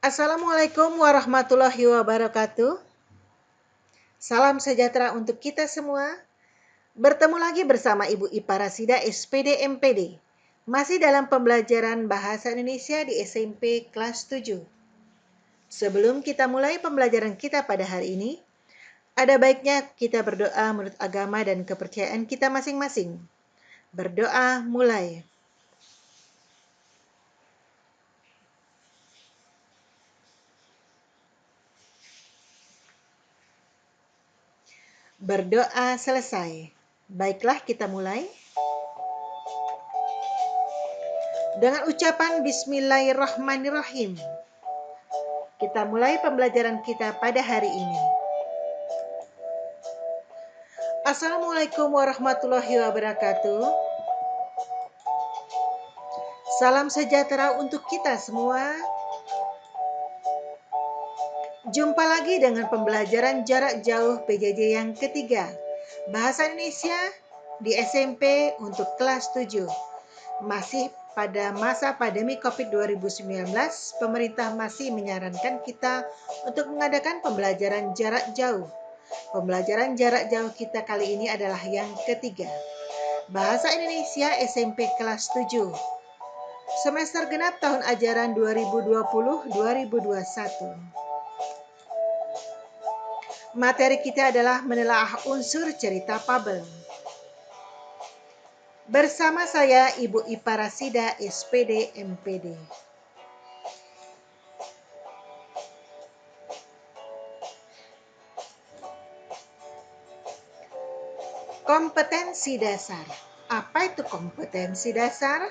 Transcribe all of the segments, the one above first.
Assalamualaikum warahmatullahi wabarakatuh. Salam sejahtera untuk kita semua. Bertemu lagi bersama Ibu Ipa Rasida SPD MPD. Masih dalam pembelajaran Bahasa Indonesia di SMP kelas 7. Sebelum kita mulai pembelajaran kita pada hari ini, ada baiknya kita berdoa menurut agama dan kepercayaan kita masing-masing. Berdoa mulai. Berdoa selesai. Baiklah, kita mulai. Dengan ucapan Bismillahirrahmanirrahim, kita mulai pembelajaran kita pada hari ini. Assalamualaikum warahmatullahi wabarakatuh. Salam sejahtera untuk kita semua. Jumpa lagi dengan pembelajaran jarak jauh PJJ yang ketiga, Bahasa Indonesia di SMP untuk kelas 7. Masih pada masa pandemi COVID 2019, pemerintah masih menyarankan kita untuk mengadakan pembelajaran jarak jauh. Pembelajaran jarak jauh kita kali ini adalah yang ketiga, Bahasa Indonesia SMP kelas 7. Semester genap tahun ajaran 2020-2021. Materi kita adalah menelaah unsur cerita fabel. Bersama saya Ibu Ipa Rasida SPD MPD. Kompetensi dasar. Apa itu kompetensi dasar?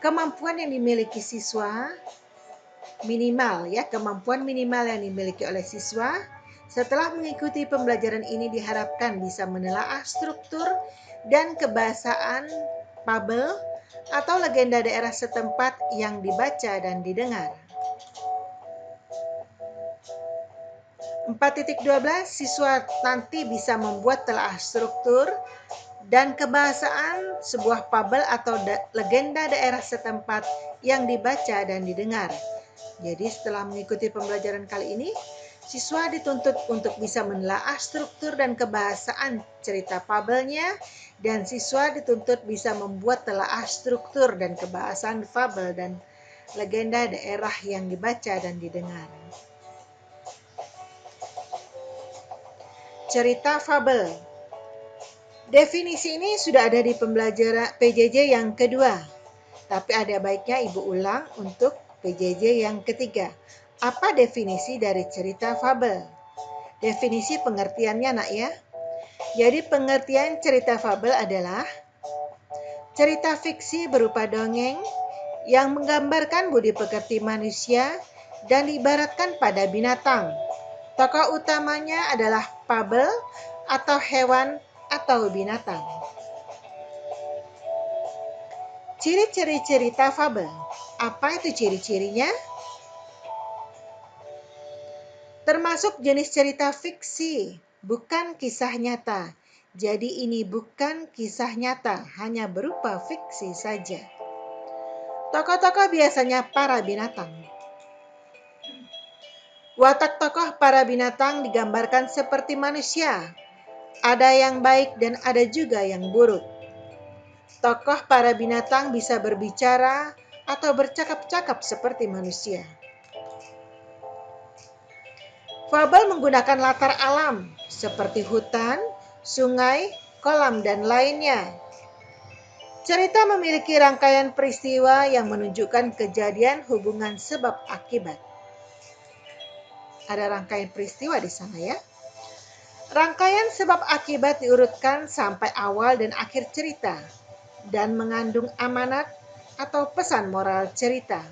Kemampuan yang dimiliki siswa minimal kemampuan minimal yang dimiliki oleh siswa setelah mengikuti pembelajaran ini diharapkan bisa menelaah struktur dan kebahasaan fabel atau legenda daerah setempat yang dibaca dan didengar. 4.12 siswa nanti bisa membuat telaah struktur dan kebahasaan sebuah fabel atau legenda daerah setempat yang dibaca dan didengar. Jadi setelah mengikuti pembelajaran kali ini, siswa dituntut untuk bisa menelaah struktur dan kebahasaan cerita fabelnya, dan siswa dituntut bisa membuat telaah struktur dan kebahasaan fabel dan legenda daerah yang dibaca dan didengar. Cerita fabel. Definisi ini sudah ada di pembelajaran PJJ yang kedua, tapi ada baiknya Ibu ulang untuk PJJ yang ketiga. Apa definisi dari cerita fabel? Definisi pengertiannya nak ya. Jadi pengertian cerita fabel adalah cerita fiksi berupa dongeng yang menggambarkan budi pekerti manusia dan diibaratkan pada binatang. Tokoh utamanya adalah fabel atau hewan atau binatang. Ciri-ciri cerita fabel. Apa itu ciri-cirinya? Termasuk jenis cerita fiksi, bukan kisah nyata. Jadi ini bukan kisah nyata, hanya berupa fiksi saja. Tokoh-tokoh biasanya para binatang. Watak tokoh para binatang digambarkan seperti manusia. Ada yang baik dan ada juga yang buruk. Tokoh para binatang bisa berbicara atau bercakap-cakap seperti manusia. Fabel menggunakan latar alam seperti hutan, sungai, kolam, dan lainnya. Cerita memiliki rangkaian peristiwa yang menunjukkan kejadian hubungan sebab akibat. Ada rangkaian peristiwa di sana ya. Rangkaian sebab akibat diurutkan sampai awal dan akhir cerita dan mengandung amanat atau pesan moral cerita.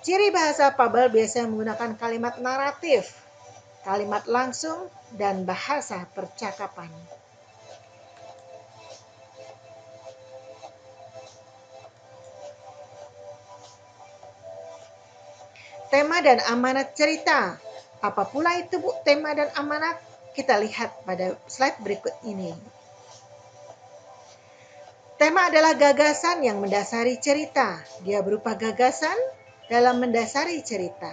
Ciri bahasa fabel biasanya menggunakan kalimat naratif, kalimat langsung, dan bahasa percakapan. Tema dan amanat cerita. Apa pula itu Bu, tema dan amanat? Kita lihat pada slide berikut ini. Tema adalah gagasan yang mendasari cerita. Dia berupa gagasan dalam mendasari cerita.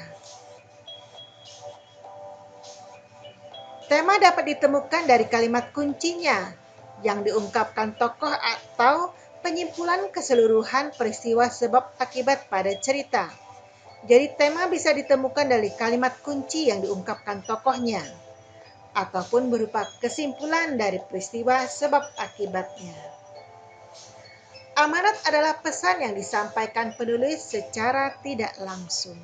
Tema dapat ditemukan dari kalimat kuncinya yang diungkapkan tokoh atau penyimpulan keseluruhan peristiwa sebab akibat pada cerita. Jadi tema bisa ditemukan dari kalimat kunci yang diungkapkan tokohnya, ataupun berupa kesimpulan dari peristiwa sebab akibatnya. Amanat adalah pesan yang disampaikan penulis secara tidak langsung.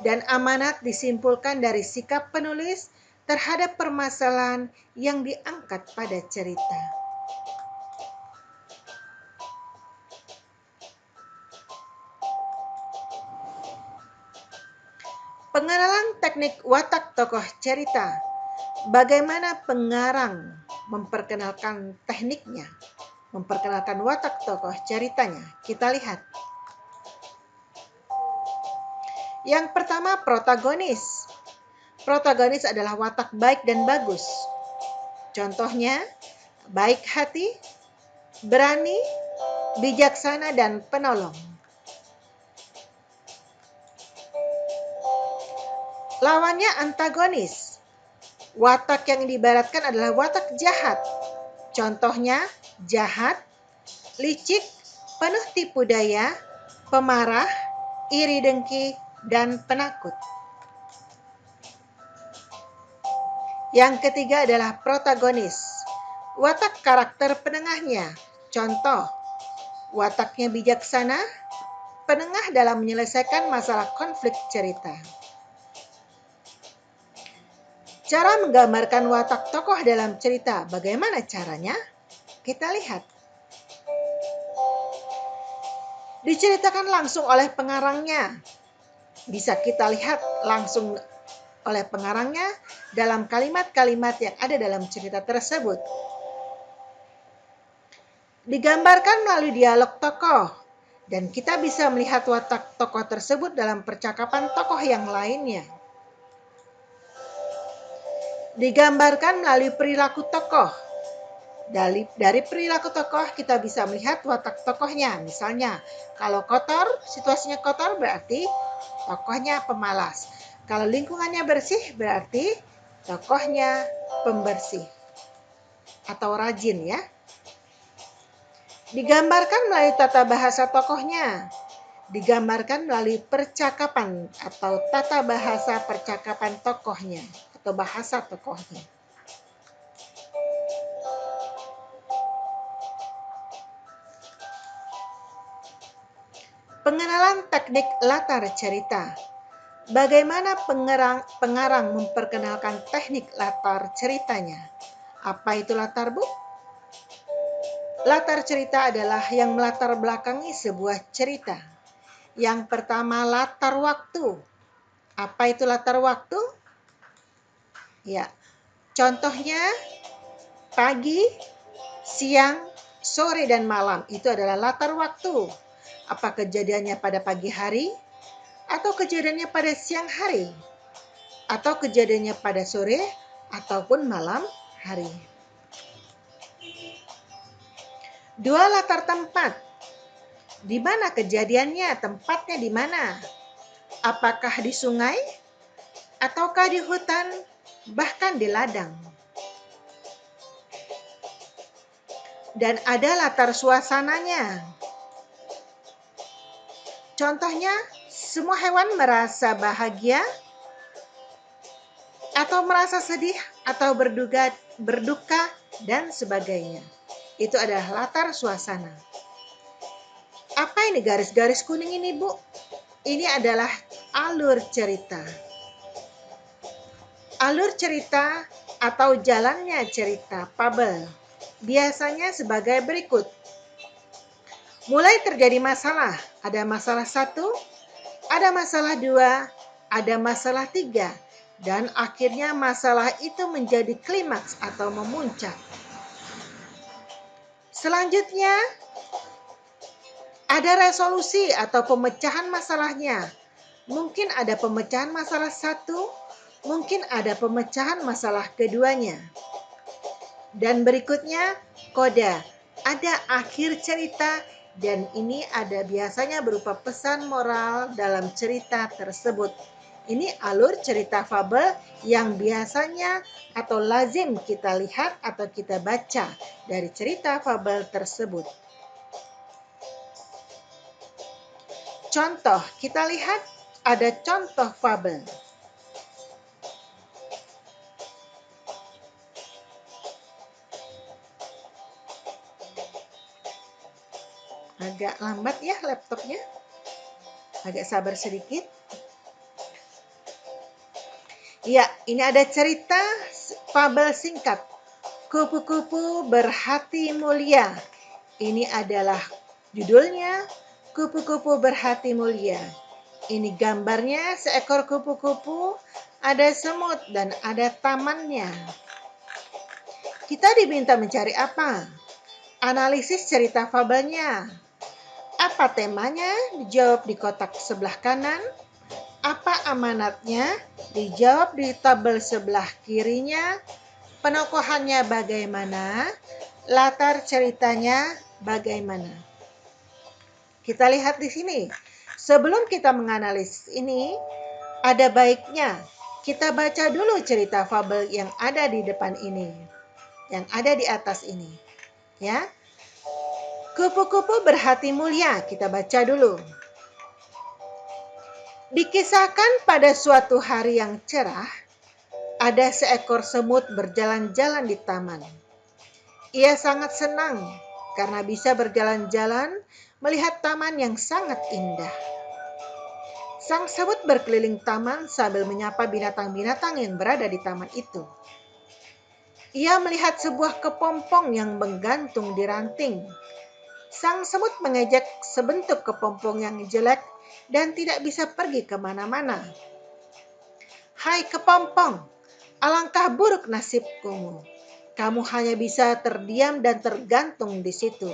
Dan amanat disimpulkan dari sikap penulis terhadap permasalahan yang diangkat pada cerita. Pengenalan teknik watak tokoh cerita. Bagaimana pengarang memperkenalkan tekniknya, memperkenalkan watak tokoh ceritanya? Kita lihat. Yang pertama, protagonis. Protagonis adalah watak baik dan bagus. Contohnya, baik hati, berani, bijaksana, dan penolong. Lawannya antagonis. Watak yang diibaratkan adalah watak jahat. Contohnya, jahat, licik, penuh tipu daya, pemarah, iri dengki, dan penakut. Yang ketiga adalah protagonis. Watak karakter penengahnya. Contoh, wataknya bijaksana, penengah dalam menyelesaikan masalah konflik cerita. Cara menggambarkan watak tokoh dalam cerita, bagaimana caranya? Kita lihat. Diceritakan langsung oleh pengarangnya. Bisa kita lihat langsung oleh pengarangnya dalam kalimat-kalimat yang ada dalam cerita tersebut. Digambarkan melalui dialog tokoh, dan kita bisa melihat watak tokoh tersebut dalam percakapan tokoh yang lainnya. Digambarkan melalui perilaku tokoh. Dari perilaku tokoh kita bisa melihat watak tokohnya. Misalnya, kalau kotor, situasinya kotor berarti tokohnya pemalas. Kalau lingkungannya bersih berarti tokohnya pembersih atau rajin ya. Digambarkan melalui tata bahasa tokohnya. Digambarkan melalui percakapan atau tata bahasa percakapan tokohnya atau bahasa tokohnya. Pengenalan teknik latar cerita. Bagaimana pengarang memperkenalkan teknik latar ceritanya? Apa itu latar, Bu? Latar cerita adalah yang melatar belakangi sebuah cerita. Yang pertama, latar waktu. Apa itu latar waktu? Ya, contohnya pagi, siang, sore, dan malam. Itu adalah latar waktu. Apa kejadiannya pada pagi hari? Atau kejadiannya pada siang hari? Atau kejadiannya pada sore? Ataupun malam hari? Dua, latar tempat. Di mana kejadiannya? Tempatnya di mana? Apakah di sungai? Ataukah di hutan? Bahkan di ladang? Dan ada latar suasananya. Contohnya, semua hewan merasa bahagia atau merasa sedih atau berduka dan sebagainya. Itu adalah latar suasana. Apa ini garis-garis kuning ini, Bu? Ini adalah alur cerita. Alur cerita atau jalannya cerita fabel biasanya sebagai berikut. Mulai terjadi masalah. Ada masalah 1, ada masalah 2, ada masalah 3, dan akhirnya masalah itu menjadi klimaks atau memuncak. Selanjutnya, ada resolusi atau pemecahan masalahnya. Mungkin ada pemecahan masalah 1, mungkin ada pemecahan masalah keduanya. Dan berikutnya, koda. Ada akhir cerita dan ini ada biasanya berupa pesan moral dalam cerita tersebut. Ini alur cerita fabel yang biasanya atau lazim kita lihat atau kita baca dari cerita fabel tersebut. Contoh, kita lihat ada contoh fabel. Agak lambat ya laptopnya. Agak sabar sedikit. Ya, ini ada cerita fabel singkat. Kupu-kupu berhati mulia. Ini adalah judulnya, Kupu-kupu berhati mulia. Ini gambarnya seekor kupu-kupu, ada semut dan ada tamannya. Kita diminta mencari apa? Analisis cerita fabelnya. Apa temanya? Dijawab di kotak sebelah kanan. Apa amanatnya? Dijawab di tabel sebelah kirinya. Penokohannya bagaimana? Latar ceritanya bagaimana? Kita lihat di sini. Sebelum kita menganalisis ini, ada baiknya kita baca dulu cerita fabel yang ada di depan ini, yang ada di atas ini. Ya. Kupu-kupu berhati mulia, kita baca dulu. Dikisahkan pada suatu hari yang cerah, ada seekor semut berjalan-jalan di taman. Ia sangat senang karena bisa berjalan-jalan melihat taman yang sangat indah. Sang semut berkeliling taman sambil menyapa binatang-binatang yang berada di taman itu. Ia melihat sebuah kepompong yang menggantung di ranting. Sang semut mengejek sebentuk kepompong yang jelek dan tidak bisa pergi kemana-mana. Hai kepompong, alangkah buruk nasibmu. Kamu hanya bisa terdiam dan tergantung di situ.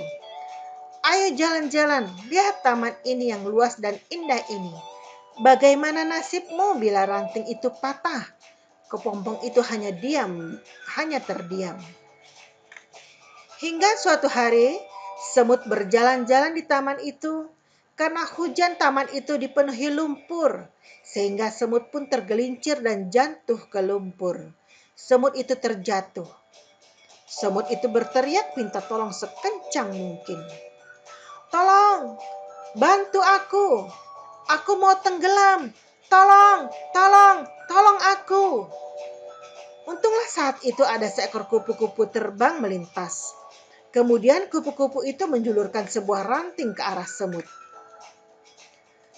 Ayo jalan-jalan, lihat taman ini yang luas dan indah ini. Bagaimana nasibmu bila ranting itu patah? Kepompong itu hanya terdiam. Hingga suatu hari, semut berjalan-jalan di taman itu. Karena hujan, taman itu dipenuhi lumpur, sehingga semut pun tergelincir dan jatuh ke lumpur. Semut itu terjatuh. Semut itu berteriak minta tolong sekencang mungkin. Tolong, bantu aku. Aku mau tenggelam. Tolong, tolong, tolong aku. Untunglah saat itu ada seekor kupu-kupu terbang melintas. Kemudian kupu-kupu itu menjulurkan sebuah ranting ke arah semut.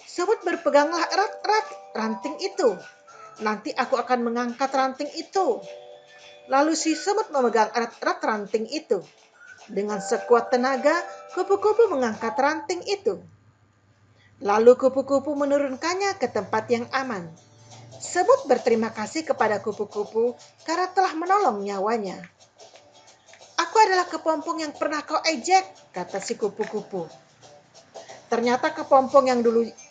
Semut berpeganglah erat-erat ranting itu. Nanti aku akan mengangkat ranting itu. Lalu si semut memegang erat-erat ranting itu. Dengan sekuat tenaga, kupu-kupu mengangkat ranting itu. Lalu kupu-kupu menurunkannya ke tempat yang aman. Semut berterima kasih kepada kupu-kupu karena telah menolong nyawanya. Aku adalah kepompong yang pernah kau ejek, kata si kupu-kupu. Ternyata kepompong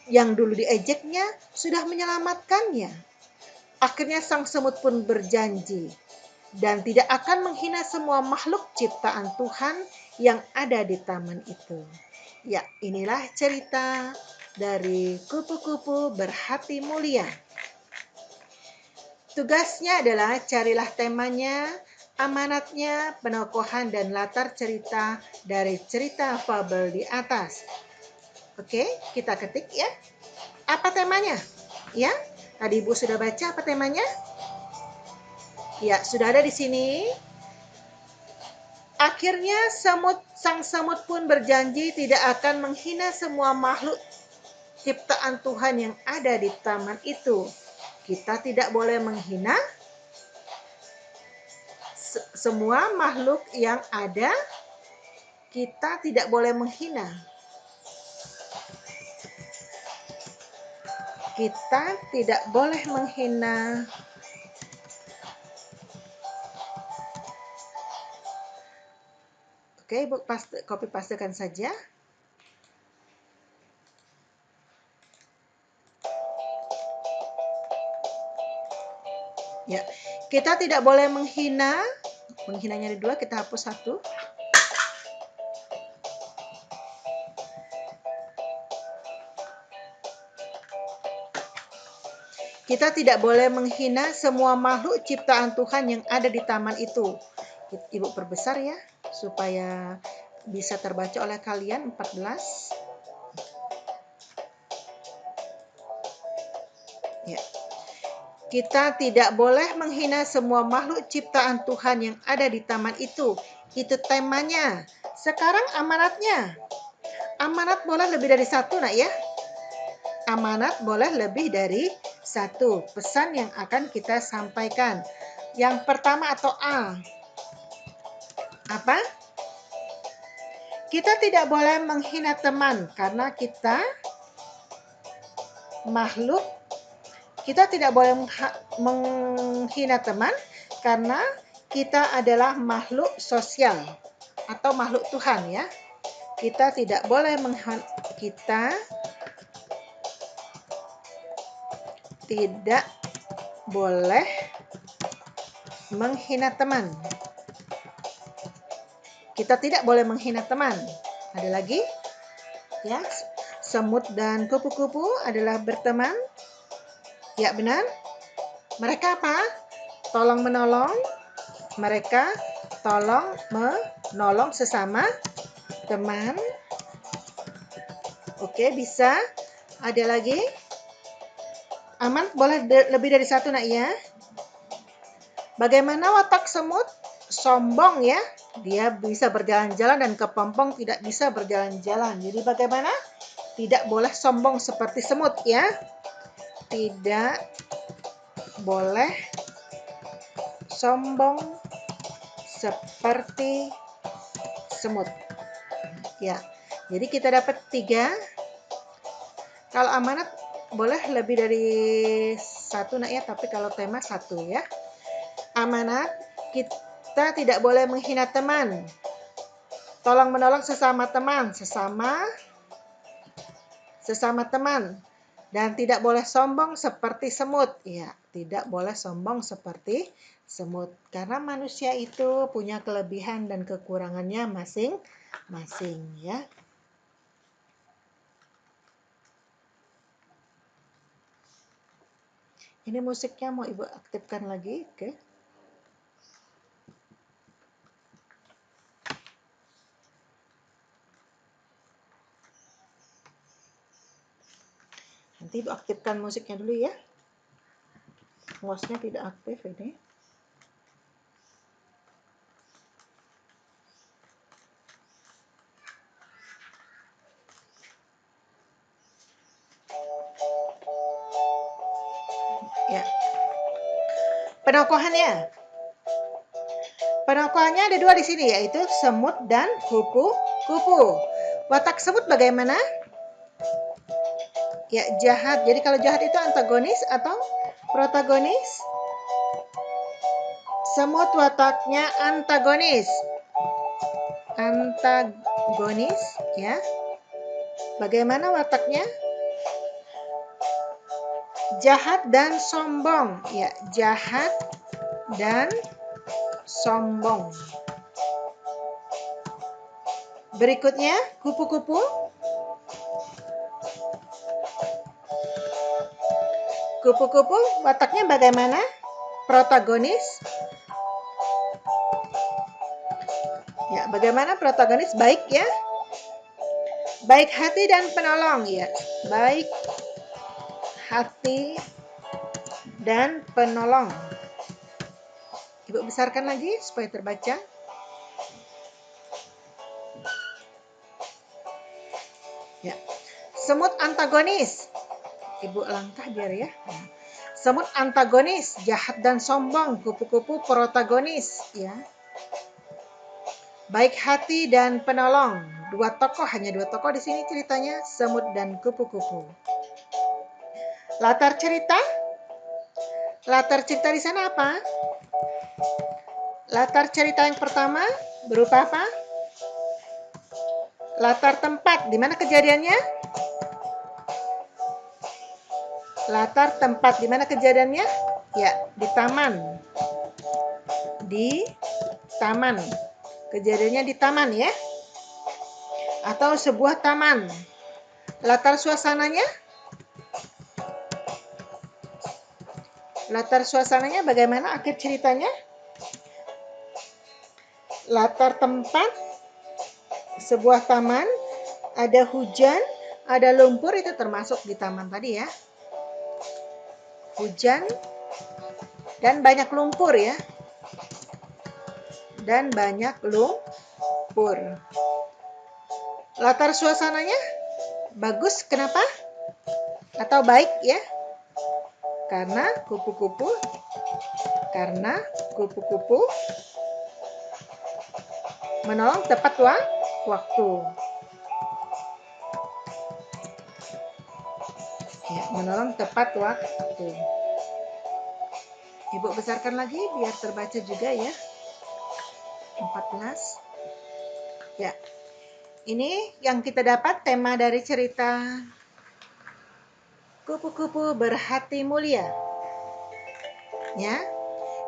yang dulu diejeknya sudah menyelamatkannya. Akhirnya sang semut pun berjanji dan tidak akan menghina semua makhluk ciptaan Tuhan yang ada di taman itu. Ya, inilah cerita dari kupu-kupu berhati mulia. Tugasnya adalah carilah temanya, amanatnya, penokohan, dan latar cerita dari cerita fabel di atas. Oke, kita ketik ya. Apa temanya? Ya, tadi Ibu sudah baca apa temanya? Ya, sudah ada di sini. Akhirnya sang semut pun berjanji tidak akan menghina semua makhluk ciptaan Tuhan yang ada di taman itu. Kita tidak boleh menghina semua makhluk yang ada. Kita tidak boleh menghina. Kita tidak boleh menghina Oke, Ibu copy pastekan saja. Ya, kita tidak boleh menghina. Menghinanya ada 2, kita hapus 1. Kita tidak boleh menghina semua makhluk ciptaan Tuhan yang ada di taman itu. Ibu perbesar ya, supaya bisa terbaca oleh kalian. 14. Ya. Kita tidak boleh menghina semua makhluk ciptaan Tuhan yang ada di taman itu. Itu temanya. Sekarang amanatnya. Amanat boleh lebih dari satu, nak ya. Amanat boleh lebih dari satu. Pesan yang akan kita sampaikan. Yang pertama atau A. Apa? Kita tidak boleh menghina teman karena kita makhluk. Kita tidak boleh menghina teman karena kita adalah makhluk sosial atau makhluk Tuhan ya. Kita tidak boleh menghina teman. Kita tidak boleh menghina teman. Ada lagi? Ya, semut dan kupu-kupu adalah berteman. Ya, benar. Mereka apa? Tolong menolong. Mereka tolong menolong sesama teman. Oke, bisa. Ada lagi? Aman boleh lebih dari satu, nak ya. Bagaimana watak semut? Sombong ya. Dia bisa berjalan-jalan dan kepompong tidak bisa berjalan-jalan. Jadi bagaimana? Tidak boleh sombong seperti semut ya. Tidak boleh sombong seperti semut. Ya. Jadi kita dapat 3. Kalau amanat boleh lebih dari satu, nak ya, tapi kalau tema 1 ya. Amanat, kita tidak boleh menghina teman. Tolong menolong sesama teman, sesama teman. Dan tidak boleh sombong seperti semut. Ya, tidak boleh sombong seperti semut. Karena manusia itu punya kelebihan dan kekurangannya masing-masing ya. Ini musiknya mau Ibu aktifkan lagi, oke? Nanti Ibu aktifkan musiknya dulu ya. Mouse-nya tidak aktif ini. Ya. Penokohannya. Penokohannya ada 2 di sini, yaitu semut dan kupu-kupu. Watak semut bagaimana? Ya, jahat. Jadi kalau jahat itu antagonis atau protagonis? Semut wataknya antagonis. Antagonis, ya. Bagaimana wataknya? Jahat dan sombong. Ya, jahat dan sombong. Berikutnya, kupu-kupu. Kupu-kupu wataknya bagaimana? Protagonis. Ya, bagaimana protagonis? Baik ya. Baik hati dan penolong ya. Baik hati dan penolong. Ibu besarkan lagi supaya terbaca. Ya. Semut antagonis. Ibu langkah biar ya. Semut antagonis, jahat dan sombong. Kupu-kupu protagonis ya. Baik hati dan penolong. Hanya dua tokoh di sini ceritanya, semut dan kupu-kupu. Latar cerita. Latar cerita di sana apa? Latar cerita yang pertama berupa apa? Latar tempat. Di mana kejadiannya? Latar tempat. Di mana kejadiannya? Ya, di taman. Di taman. Kejadiannya di taman ya. Atau sebuah taman. Latar suasananya? Latar suasananya bagaimana akhir ceritanya? Latar tempat, sebuah taman, ada hujan, ada lumpur, itu termasuk di taman tadi ya. Hujan dan banyak lumpur ya. Dan banyak lumpur. Latar suasananya bagus, kenapa? Atau baik ya? Karena kupu-kupu menolong tepat waktu. Ya, menolong tepat waktu. Ibu besarkan lagi biar terbaca juga ya. 14. Ya. Ini yang kita dapat tema dari cerita Kupu-kupu Berhati Mulia. Ya.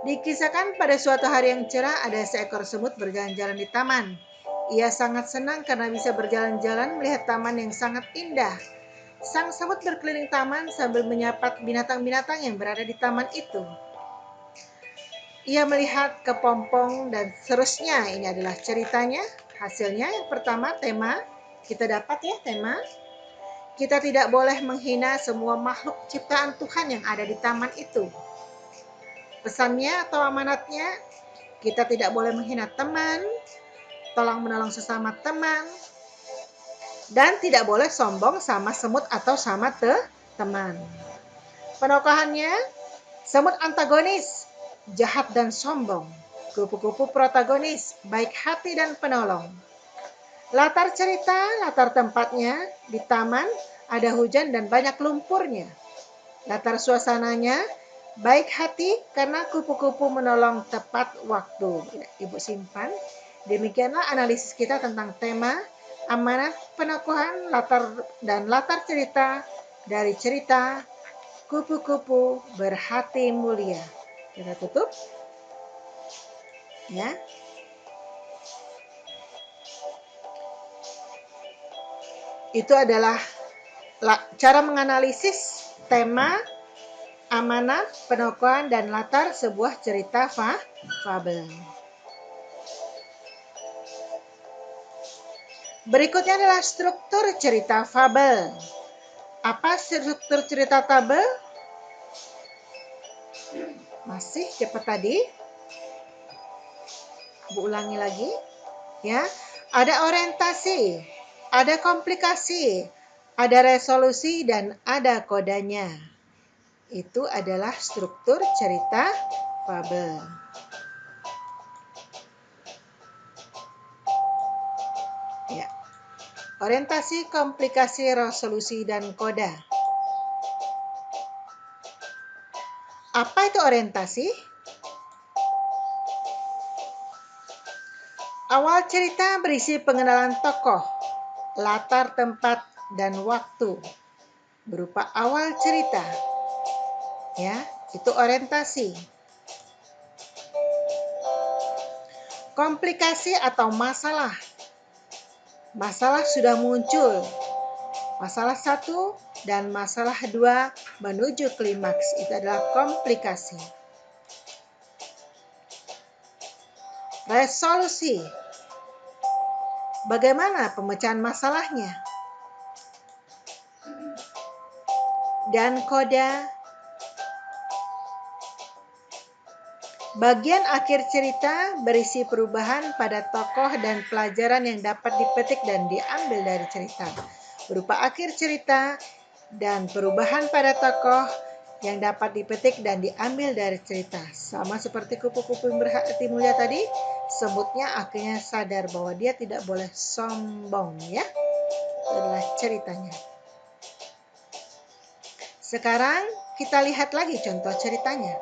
Dikisahkan pada suatu hari yang cerah ada seekor semut berjalan-jalan di taman. Ia sangat senang karena bisa berjalan-jalan melihat taman yang sangat indah. Sang semut berkeliling taman sambil menyapa binatang-binatang yang berada di taman itu. Ia melihat kepompong dan seterusnya. Ini adalah ceritanya. Hasilnya yang pertama tema. Kita dapat ya tema. Kita tidak boleh menghina semua makhluk ciptaan Tuhan yang ada di taman itu. Pesannya atau amanatnya, kita tidak boleh menghina teman, tolong menolong sesama teman, dan tidak boleh sombong sama semut atau sama teman. Penokohannya, semut antagonis, jahat dan sombong. Kupu-kupu protagonis, baik hati dan penolong. Latar cerita, latar tempatnya di taman, ada hujan dan banyak lumpurnya. Latar suasananya, baik hati karena kupu-kupu menolong tepat waktu. Ibu simpan. Demikianlah analisis kita tentang tema, amanat, penokohan, latar cerita dari cerita Kupu-kupu Berhati Mulia. Kita tutup. Ya. Itu adalah cara menganalisis tema, amanat, penokohan, dan latar sebuah cerita fabel. Berikutnya adalah struktur cerita fabel. Apa struktur cerita fabel? Masih cepat tadi. Bu ulangi lagi. Ya, ada orientasi, ada komplikasi, ada resolusi, dan ada kodanya. Itu adalah struktur cerita fabel. Ya. Orientasi, komplikasi, resolusi, dan koda. Apa itu orientasi? Awal cerita berisi pengenalan tokoh, latar tempat, dan waktu. Berupa awal cerita. Ya, itu orientasi. Komplikasi atau masalah. Masalah sudah muncul. Masalah 1 dan masalah 2 menuju klimaks. Itu adalah komplikasi. Resolusi. Bagaimana pemecahan masalahnya? Dan koda. Bagian akhir cerita berisi perubahan pada tokoh dan pelajaran yang dapat dipetik dan diambil dari cerita. Berupa akhir cerita dan perubahan pada tokoh yang dapat dipetik dan diambil dari cerita. Sama seperti kupu-kupu yang berhati mulia tadi, semutnya akhirnya sadar bahwa dia tidak boleh sombong ya. Itulah ceritanya. Sekarang kita lihat lagi contoh ceritanya.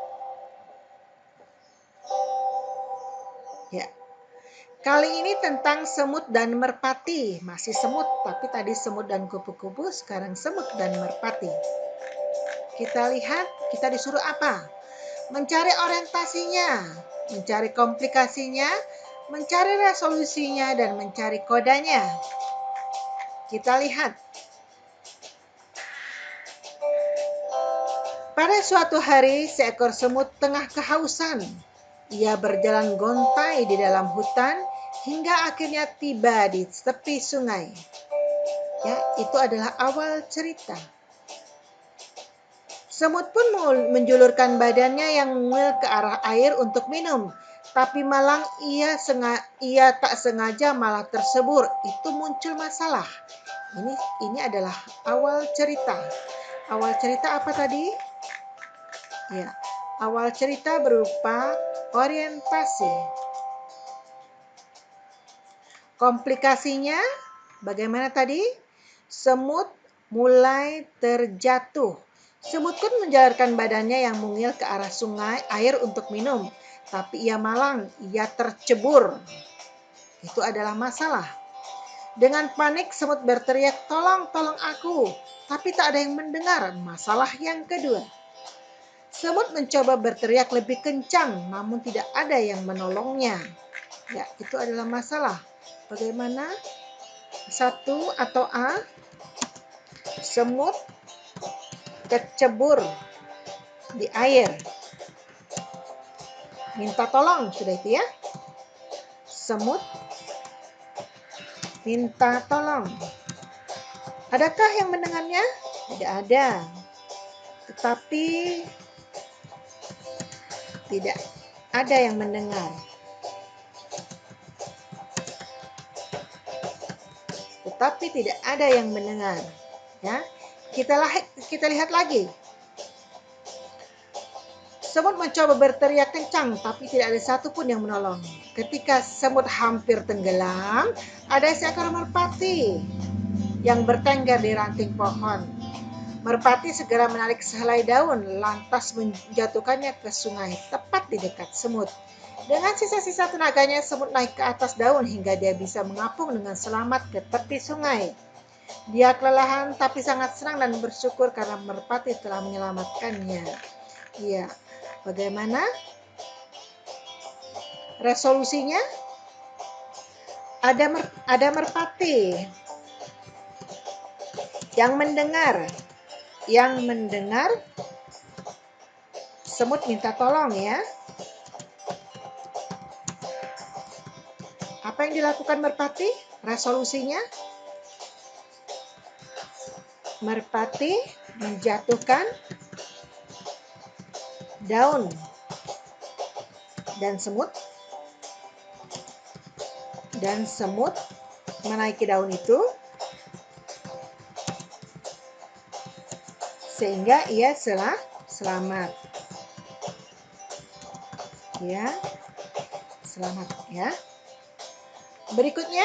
Ya. Kali ini tentang semut dan merpati. Masih semut, tapi tadi semut dan kupu-kupu, sekarang semut dan merpati. Kita lihat, kita disuruh apa? Mencari orientasinya, mencari komplikasinya, mencari resolusinya, dan mencari kodanya. Kita lihat. Pada suatu hari, seekor semut tengah kehausan. Ia berjalan gontai di dalam hutan hingga akhirnya tiba di tepi sungai. Ya, itu adalah awal cerita. Semut pun menjulurkan badannya yang mungil ke arah air untuk minum. Tapi malang ia tak sengaja malah tersebur. Itu muncul masalah. Ini adalah awal cerita. Awal cerita apa tadi? Ya, awal cerita berupa orientasi. Komplikasinya bagaimana tadi? Semut mulai terjatuh. Semut pun menjalarkan badannya yang mungil ke arah sungai air untuk minum. Tapi ia malang, ia tercebur. Itu adalah masalah. Dengan panik semut berteriak, "Tolong, tolong aku." Tapi tak ada yang mendengar. Masalah yang kedua. Semut mencoba berteriak lebih kencang, namun tidak ada yang menolongnya. Ya, itu adalah masalah. Bagaimana? Satu atau A, semut tercebur di air. Minta tolong, sudah itu ya. Semut minta tolong. Adakah yang mendengarnya? Tidak ada. Tetapi tidak ada yang mendengar. Tetapi tidak ada yang mendengar. Ya, kita lihat lagi. Semut mencoba berteriak kencang, tapi tidak ada satupun yang menolong. Ketika semut hampir tenggelam, ada seekor merpati yang bertengger di ranting pohon. Merpati segera menarik sehelai daun, lantas menjatuhkannya ke sungai, tepat di dekat semut. Dengan sisa-sisa tenaganya, semut naik ke atas daun hingga dia bisa mengapung dengan selamat ke tepi sungai. Dia kelelahan tapi sangat senang dan bersyukur karena merpati telah menyelamatkannya. Iya, bagaimana resolusinya? Ada merpati yang mendengar semut minta tolong ya. Apa yang dilakukan merpati? Resolusinya? Merpati menjatuhkan daun dan semut menaiki daun itu sehingga ia selamat. Ya, selamat ya. Berikutnya,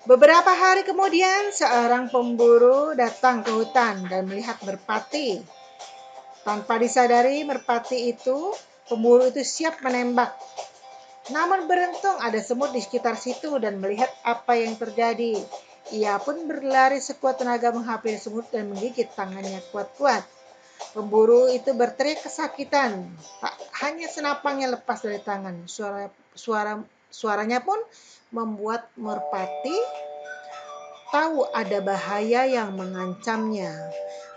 beberapa hari kemudian seorang pemburu datang ke hutan dan melihat merpati. Tanpa disadari pemburu itu siap menembak. Namun beruntung ada semut di sekitar situ dan melihat apa yang terjadi. Ia pun berlari sekuat tenaga menghampiri semut dan menggigit tangannya kuat-kuat. Pemburu itu berteriak kesakitan. Tak hanya senapangnya lepas dari tangan. Suaranya pun membuat merpati tahu ada bahaya yang mengancamnya.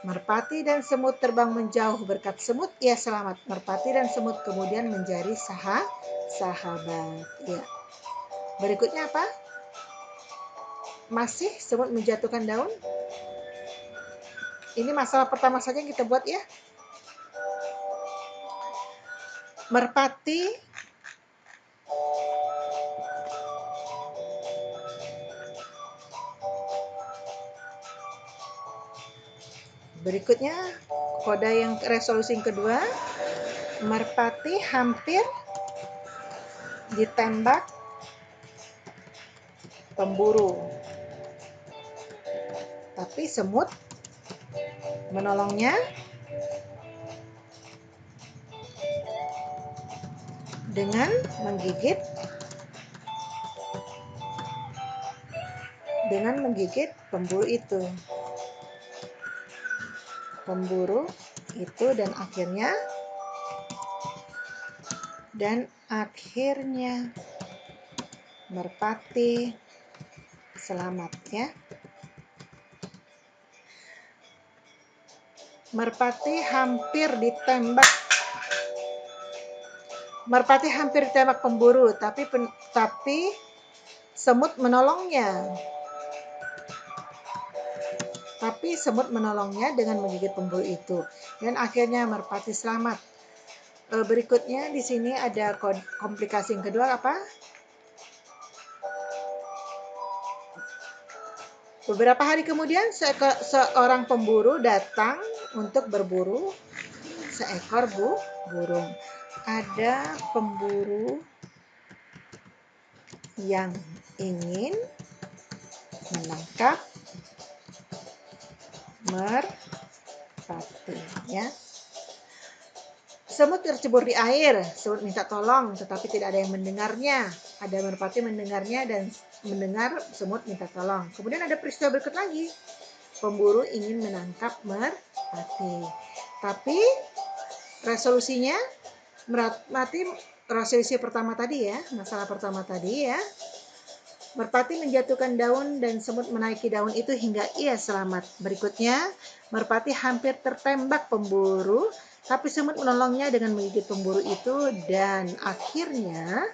Merpati dan semut terbang menjauh. Berkat semut ia selamat. Merpati dan semut kemudian menjadi sahabat. Ya. Berikutnya apa? Masih semut menjatuhkan daun. Ini masalah pertama saja yang kita buat ya. Merpati berikutnya kode yang resolusi yang kedua. Merpati hampir ditembak pemburu. Tapi semut menolongnya dengan menggigit pemburu itu. Dan akhirnya merpati selamat ya. Merpati hampir ditembak. Merpati hampir ditembak pemburu, tapi semut menolongnya. Tapi semut menolongnya dengan menggigit pemburu itu, dan akhirnya merpati selamat. Berikutnya di sini ada komplikasi yang kedua apa? Beberapa hari kemudian seorang pemburu datang untuk berburu seekor burung. Ada pemburu yang ingin menangkap merpati, ya. Semut tercebur di air. Semut minta tolong, tetapi tidak ada yang mendengarnya. Ada merpati mendengarnya dan mendengar semut minta tolong. Kemudian ada peristiwa berikut lagi. Pemburu ingin menangkap merpati, tapi resolusinya resolusi pertama tadi ya, masalah pertama tadi ya. Merpati menjatuhkan daun dan semut menaiki daun itu hingga ia selamat. Berikutnya, merpati hampir tertembak pemburu, tapi semut menolongnya dengan menggigit pemburu itu, dan akhirnya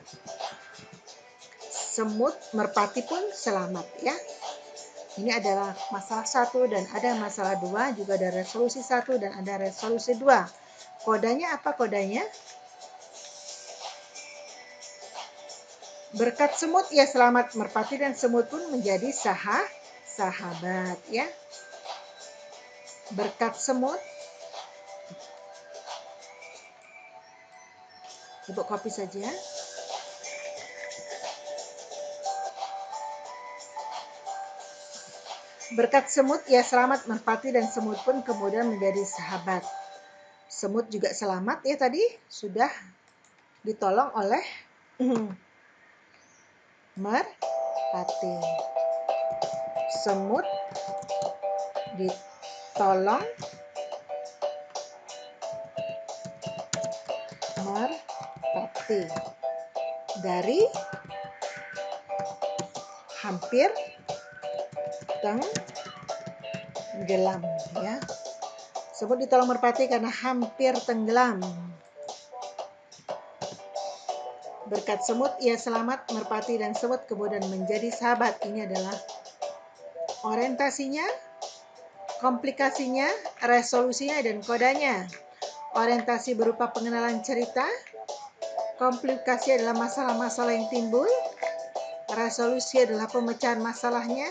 merpati pun selamat ya. Ini adalah masalah 1 dan ada masalah 2, juga ada resolusi 1 dan ada resolusi 2. Kodanya apa kodanya? Berkat semut ia selamat. Merpati dan semut pun menjadi sahabat ya. Berkat semut. Ibu copy saja. Berkat semut ia selamat. Merpati dan semut pun kemudian menjadi sahabat. Semut juga selamat ya tadi, sudah ditolong oleh merpati. Semut ditolong merpati dari hampir tenggelam ya. Semut ditolong merpati karena hampir tenggelam. Berkat semut ia selamat. Merpati dan semut kemudian menjadi sahabat. Ini adalah orientasinya, komplikasinya, resolusinya, dan kodanya. Orientasi berupa pengenalan cerita. Komplikasi adalah masalah-masalah yang timbul. Resolusi adalah pemecahan masalahnya.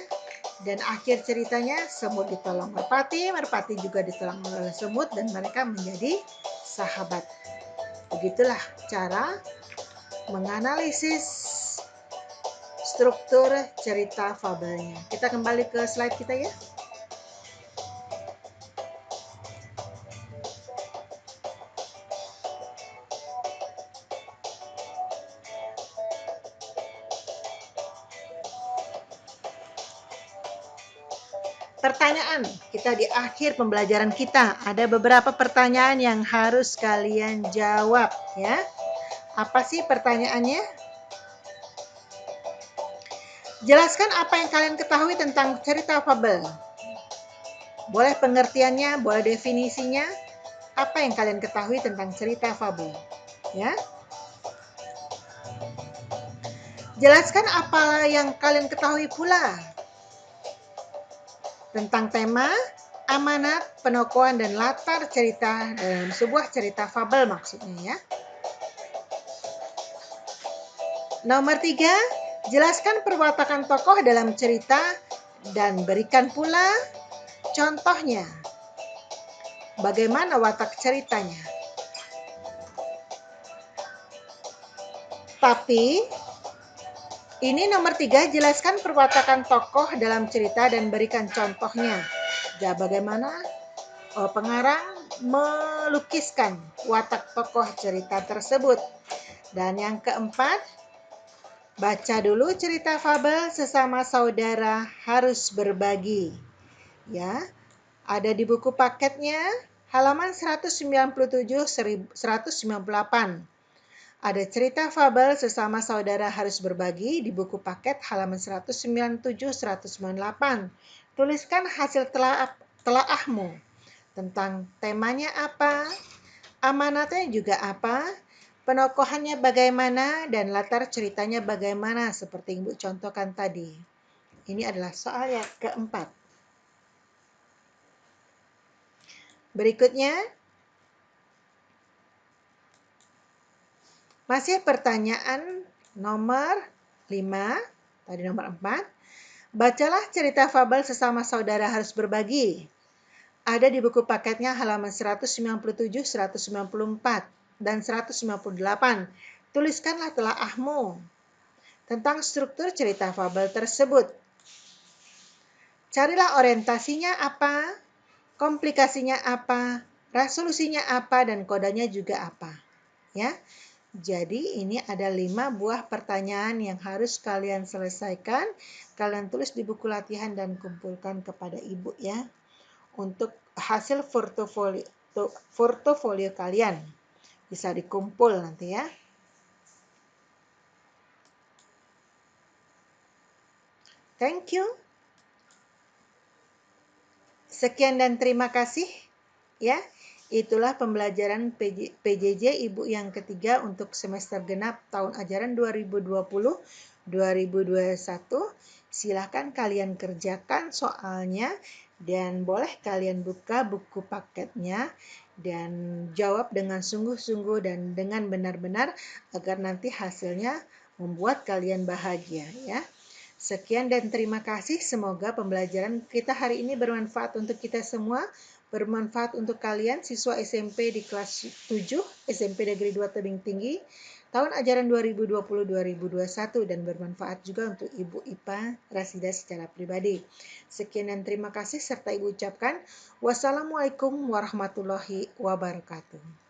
Dan akhir ceritanya, semut ditolong merpati, merpati juga ditolong oleh semut, dan mereka menjadi sahabat. Begitulah cara menganalisis struktur cerita fabelnya. Kita kembali ke slide kita ya. Pertanyaan, kita di akhir pembelajaran kita ada beberapa pertanyaan yang harus kalian jawab ya. Apa sih pertanyaannya? Jelaskan apa yang kalian ketahui tentang cerita fabel. Boleh pengertiannya, boleh definisinya. Apa yang kalian ketahui tentang cerita fabel? Ya. Jelaskan apa yang kalian ketahui pula tentang tema, amanat, penokohan, dan latar cerita dalam sebuah cerita fabel maksudnya ya. Nomor 3, jelaskan perwatakan tokoh dalam cerita dan berikan pula contohnya. Bagaimana watak ceritanya? Tapi ini nomor 3, jelaskan perwatakan tokoh dalam cerita dan berikan contohnya. Ya, bagaimana pengarang melukiskan watak tokoh cerita tersebut. Dan yang keempat, baca dulu cerita fabel sesama saudara harus berbagi. Ya, ada di buku paketnya halaman 197-198. Ada cerita fabel sesama saudara harus berbagi di buku paket halaman 197-198. Tuliskan hasil telaahmu tentang temanya apa, amanatnya juga apa, penokohannya bagaimana, dan latar ceritanya bagaimana seperti Ibu contohkan tadi. Ini adalah soal yang keempat. Berikutnya, masih pertanyaan nomor 5, tadi nomor 4. Bacalah cerita fabel sesama saudara harus berbagi. Ada di buku paketnya halaman 197, 194, dan 158. Tuliskanlah telaahmu tentang struktur cerita fabel tersebut. Carilah orientasinya apa, komplikasinya apa, resolusinya apa, dan kodanya juga apa. Ya. Jadi ini ada 5 buah pertanyaan yang harus kalian selesaikan. Kalian tulis di buku latihan dan kumpulkan kepada ibu ya. Untuk hasil portofolio kalian. Bisa dikumpul nanti ya. Thank you. Sekian dan terima kasih ya. Itulah pembelajaran PJJ Ibu yang ketiga untuk semester genap tahun ajaran 2020-2021. Silahkan kalian kerjakan soalnya dan boleh kalian buka buku paketnya dan jawab dengan sungguh-sungguh dan dengan benar-benar agar nanti hasilnya membuat kalian bahagia ya. Sekian dan terima kasih. Semoga pembelajaran kita hari ini bermanfaat untuk kita semua. Bermanfaat untuk kalian siswa SMP di kelas 7 SMP Negeri 2 Tebing Tinggi tahun ajaran 2020-2021 dan bermanfaat juga untuk Ibu IPA Rasida secara pribadi. Sekian dan terima kasih serta Ibu ucapkan wassalamualaikum warahmatullahi wabarakatuh.